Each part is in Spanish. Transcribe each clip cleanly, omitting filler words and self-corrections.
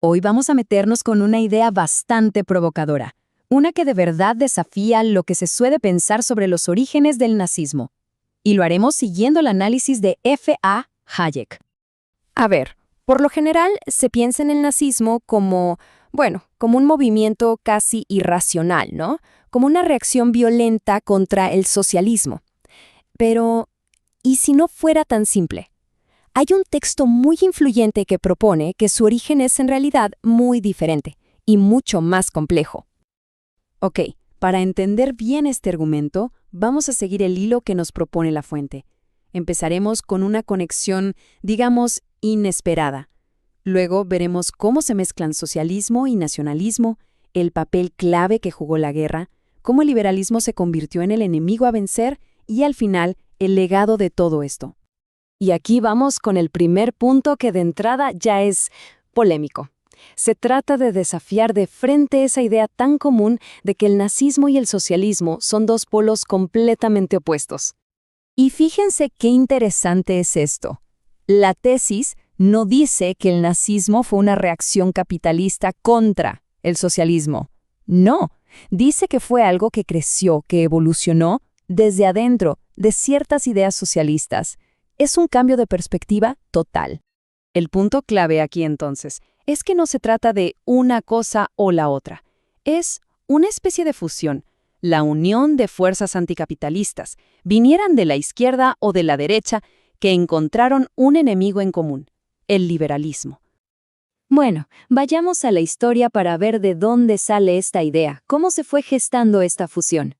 Hoy vamos a meternos con una idea bastante provocadora, una que de verdad desafía lo que se suele pensar sobre los orígenes del nazismo. Y lo haremos siguiendo el análisis de F.A. Hayek. A ver, por lo general se piensa en el nazismo como un movimiento casi irracional, ¿no? Como una reacción violenta contra el socialismo. Pero, ¿y si no fuera tan simple? Hay un texto muy influyente que propone que su origen es en realidad muy diferente y mucho más complejo. Ok, para entender bien este argumento, vamos a seguir el hilo que nos propone la fuente. Empezaremos con una conexión, digamos, inesperada. Luego veremos cómo se mezclan socialismo y nacionalismo, el papel clave que jugó la guerra, cómo el liberalismo se convirtió en el enemigo a vencer y, al final, el legado de todo esto. Y aquí vamos con el primer punto que de entrada ya es polémico. Se trata de desafiar de frente esa idea tan común de que el nazismo y el socialismo son dos polos completamente opuestos. Y fíjense qué interesante es esto. La tesis no dice que el nazismo fue una reacción capitalista contra el socialismo. No, dice que fue algo que creció, que evolucionó desde adentro de ciertas ideas socialistas. Es un cambio de perspectiva total. El punto clave aquí entonces es que no se trata de una cosa o la otra. Es una especie de fusión, la unión de fuerzas anticapitalistas, vinieran de la izquierda o de la derecha, que encontraron un enemigo en común, el liberalismo. Bueno, vayamos a la historia para ver de dónde sale esta idea, cómo se fue gestando esta fusión.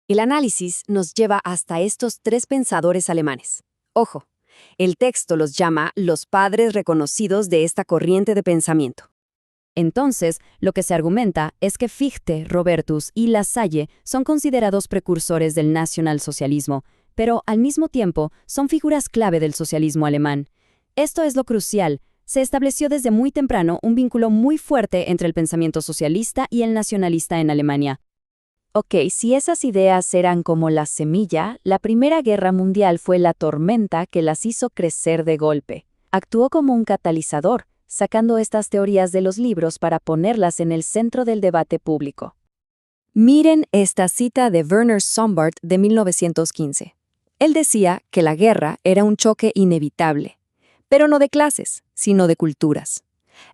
El análisis nos lleva hasta estos tres pensadores alemanes. Ojo, el texto los llama los padres reconocidos de esta corriente de pensamiento. Entonces, lo que se argumenta es que Fichte, Robertus y Lassalle son considerados precursores del nacionalsocialismo, pero al mismo tiempo son figuras clave del socialismo alemán. Esto es lo crucial. Se estableció desde muy temprano un vínculo muy fuerte entre el pensamiento socialista y el nacionalista en Alemania. Ok, si esas ideas eran como la semilla, la Primera Guerra Mundial fue la tormenta que las hizo crecer de golpe. Actuó como un catalizador, sacando estas teorías de los libros para ponerlas en el centro del debate público. Miren esta cita de Werner Sombart de 1915. Él decía que la guerra era un choque inevitable, pero no de clases, sino de culturas.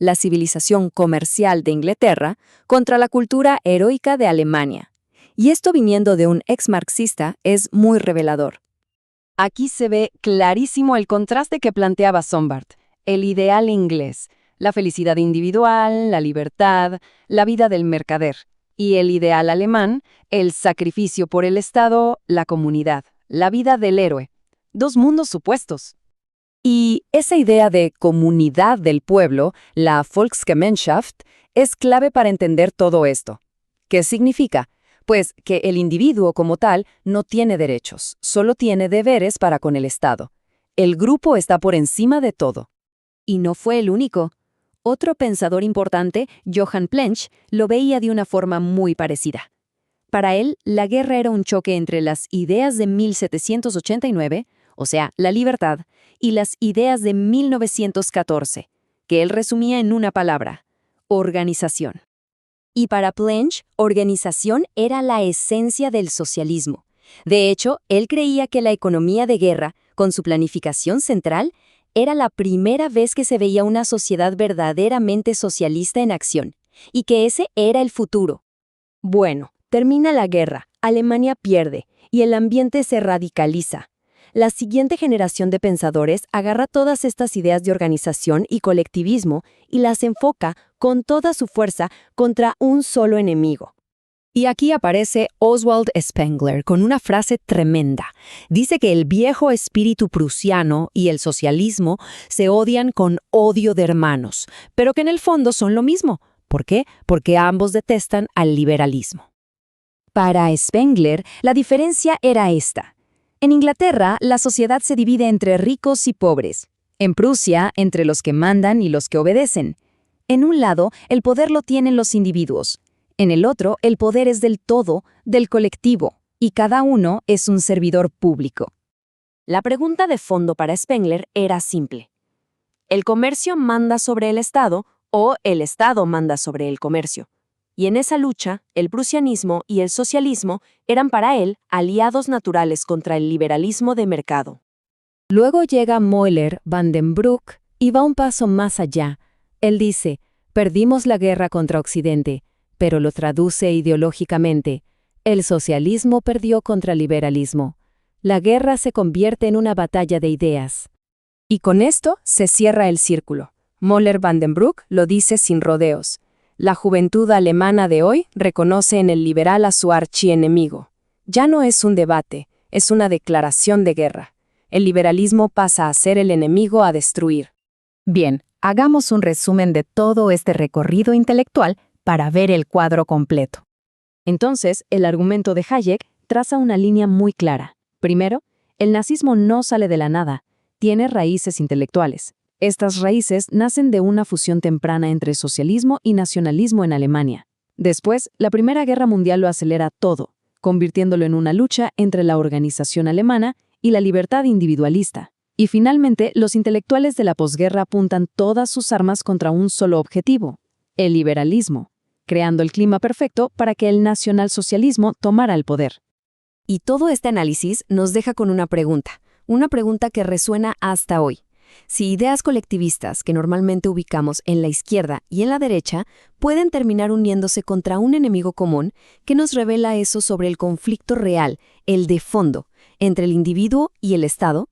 La civilización comercial de Inglaterra contra la cultura heroica de Alemania. Y esto viniendo de un ex-marxista es muy revelador. Aquí se ve clarísimo el contraste que planteaba Sombart, el ideal inglés, la felicidad individual, la libertad, la vida del mercader, y el ideal alemán, el sacrificio por el Estado, la comunidad, la vida del héroe. Dos mundos opuestos. Y esa idea de comunidad del pueblo, la Volksgemeinschaft, es clave para entender todo esto. ¿Qué significa? Pues que el individuo como tal no tiene derechos, solo tiene deberes para con el Estado. El grupo está por encima de todo. Y no fue el único. Otro pensador importante, Johann Plench, lo veía de una forma muy parecida. Para él, la guerra era un choque entre las ideas de 1789, o sea, la libertad, y las ideas de 1914, que él resumía en una palabra: organización. Y para Plench, organización era la esencia del socialismo. De hecho, él creía que la economía de guerra, con su planificación central, era la primera vez que se veía una sociedad verdaderamente socialista en acción, y que ese era el futuro. Bueno, termina la guerra, Alemania pierde, y el ambiente se radicaliza. La siguiente generación de pensadores agarra todas estas ideas de organización y colectivismo y las enfoca con toda su fuerza contra un solo enemigo. Y aquí aparece Oswald Spengler con una frase tremenda. Dice que el viejo espíritu prusiano y el socialismo se odian con odio de hermanos, pero que en el fondo son lo mismo. ¿Por qué? Porque ambos detestan al liberalismo. Para Spengler, la diferencia era esta. En Inglaterra, la sociedad se divide entre ricos y pobres. En Prusia, entre los que mandan y los que obedecen. En un lado, el poder lo tienen los individuos. En el otro, el poder es del todo, del colectivo, y cada uno es un servidor público. La pregunta de fondo para Spengler era simple. ¿El comercio manda sobre el Estado o el Estado manda sobre el comercio. Y en esa lucha, el prusianismo y el socialismo eran para él aliados naturales contra el liberalismo de mercado. Luego llega Moeller van den Broek y va un paso más allá. Él dice, perdimos la guerra contra Occidente, pero lo traduce ideológicamente. El socialismo perdió contra el liberalismo. La guerra se convierte en una batalla de ideas. Y con esto se cierra el círculo. Moeller van den Broek lo dice sin rodeos. La juventud alemana de hoy reconoce en el liberal a su archienemigo. Ya no es un debate, es una declaración de guerra. El liberalismo pasa a ser el enemigo a destruir. Bien, hagamos un resumen de todo este recorrido intelectual para ver el cuadro completo. Entonces, el argumento de Hayek traza una línea muy clara. Primero, el nazismo no sale de la nada, tiene raíces intelectuales. Estas raíces nacen de una fusión temprana entre socialismo y nacionalismo en Alemania. Después, la Primera Guerra Mundial lo acelera todo, convirtiéndolo en una lucha entre la organización alemana y la libertad individualista. Y finalmente, los intelectuales de la posguerra apuntan todas sus armas contra un solo objetivo, el liberalismo, creando el clima perfecto para que el nacionalsocialismo tomara el poder. Y todo este análisis nos deja con una pregunta que resuena hasta hoy. Si ideas colectivistas que normalmente ubicamos en la izquierda y en la derecha pueden terminar uniéndose contra un enemigo común, ¿qué nos revela eso sobre el conflicto real, el de fondo, entre el individuo y el Estado?